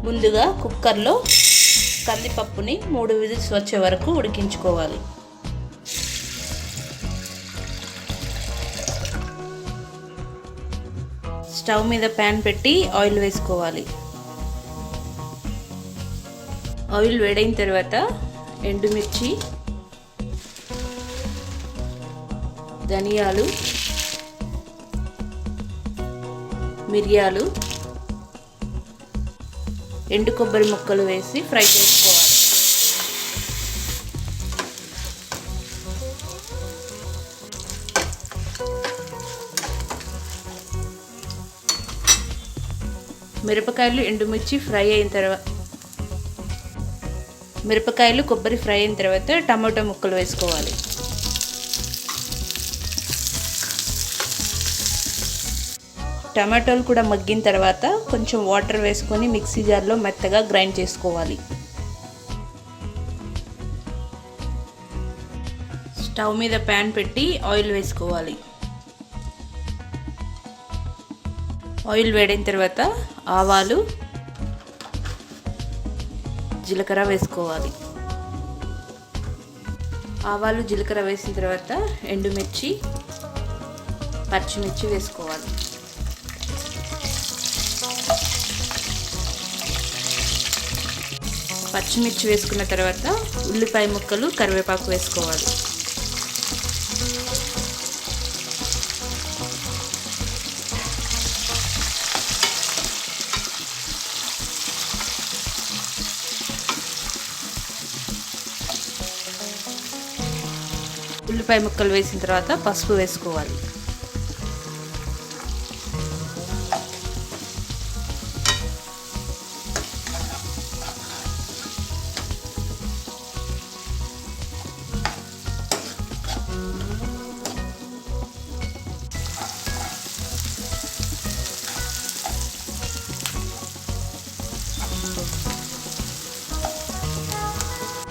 ముందుగా కుక్కర్లో కందిపప్పుని 3 విజిల్స్ వచ్చే వరకు ఉడికించుకోవాలి. స్టవ్ మీద ప్యాన్ పెట్టి ఆయిల్ వేసుకోవాలి. ఆయిల్ వేడైన తర్వాత ఎండుమిర్చి, ధనియాలు, మిరియాలు, ఎండు కొబ్బరి ముక్కలు వేసి ఫ్రై చేసుకోవాలి. మిరపకాయలు, ఎండుమిర్చి ఫ్రై అయిన తర్వాత కొబ్బరి ఫ్రై అయిన తర్వాత టమాటో ముక్కలు వేసుకోవాలి. టమాటోలు కూడా మగ్గిన తర్వాత కొంచెం వాటర్ వేసుకొని మిక్సీ జార్లో మెత్తగా గ్రైండ్ చేసుకోవాలి. స్టవ్ మీద ప్యాన్ పెట్టి ఆయిల్ వేసుకోవాలి. ఆయిల్ వేడైన తర్వాత ఆవాలు, జీలకర్ర వేసుకోవాలి. ఆవాలు, జీలకర్ర వేసిన తర్వాత ఎండుమిర్చి, పచ్చిమిర్చి వేసుకోవాలి. పచ్చిమిర్చి వేసుకున్న తర్వాత ఉల్లిపాయ ముక్కలు, కరివేపాకు వేసుకోవాలి. ఉల్లిపాయ ముక్కలు వేసిన తర్వాత పసుపు వేసుకోవాలి.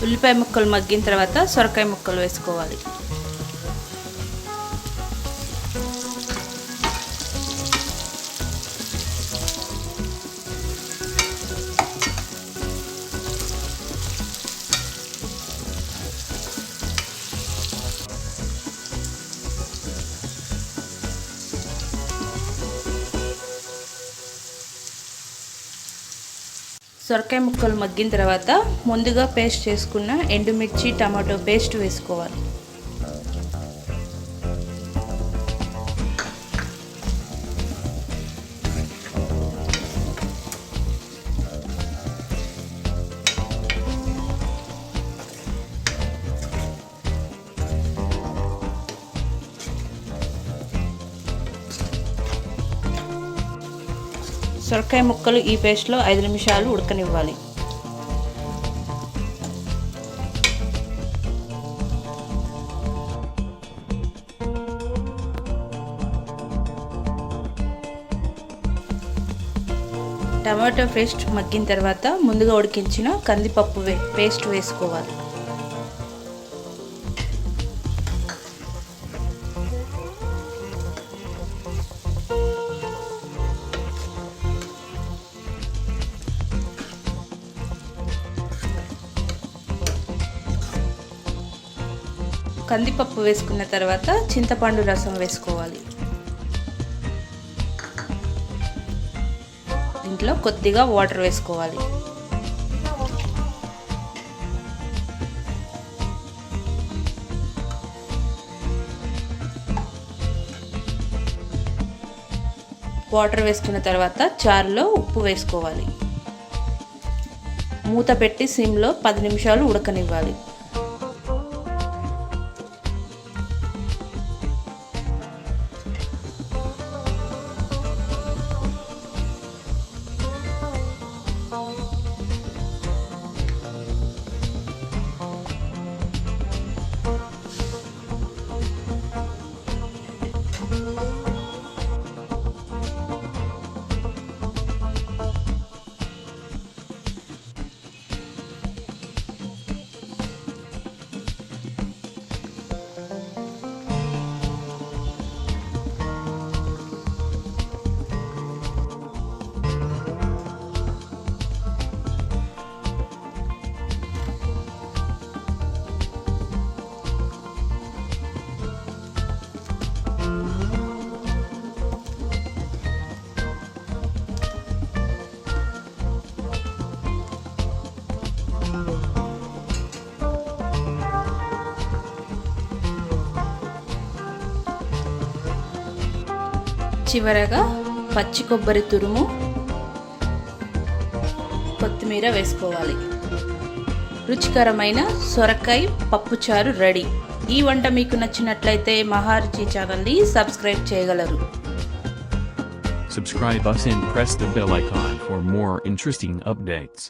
ఉల్లిపాయ ముక్కలు మగ్గిన తర్వాత సొరకాయ ముక్కలు వేసుకోవాలి. సొరకాయ ముక్కలు మగ్గిన తర్వాత ముందుగా పేస్ట్ చేసుకున్న ఎండుమిర్చి, టమాటో పేస్ట్ వేసుకోవాలి. సొరకాయ ముక్కలు ఈ పేస్ట్లో 5 నిమిషాలు ఉడకనివ్వాలి. టమాటో పేస్ట్ మగ్గిన తర్వాత ముందుగా ఉడికించిన కందిపప్పు పేస్ట్ వేసుకోవాలి. కందిపప్పు వేసుకున్న తర్వాత చింతపండు రసం వేసుకోవాలి. దీంట్లో కొద్దిగా వాటర్ వేసుకోవాలి. వాటర్ వేసుకున్న తర్వాత చారులో ఉప్పు వేసుకోవాలి. మూత పెట్టి సిమ్లో 10 నిమిషాలు ఉడకనివ్వాలి. చివరగా పచ్చి కొబ్బరి తురుము, కొత్తిమీర వేసుకోవాలి. రుచికరమైన సొరకాయ పప్పుచారు రెడీ. ఈ వంట మీకు నచ్చినట్లయితే మహారుచి ఛానల్ని సబ్స్క్రైబ్ చేయగలరు. Subscribe us and press the bell icon for more interesting updates.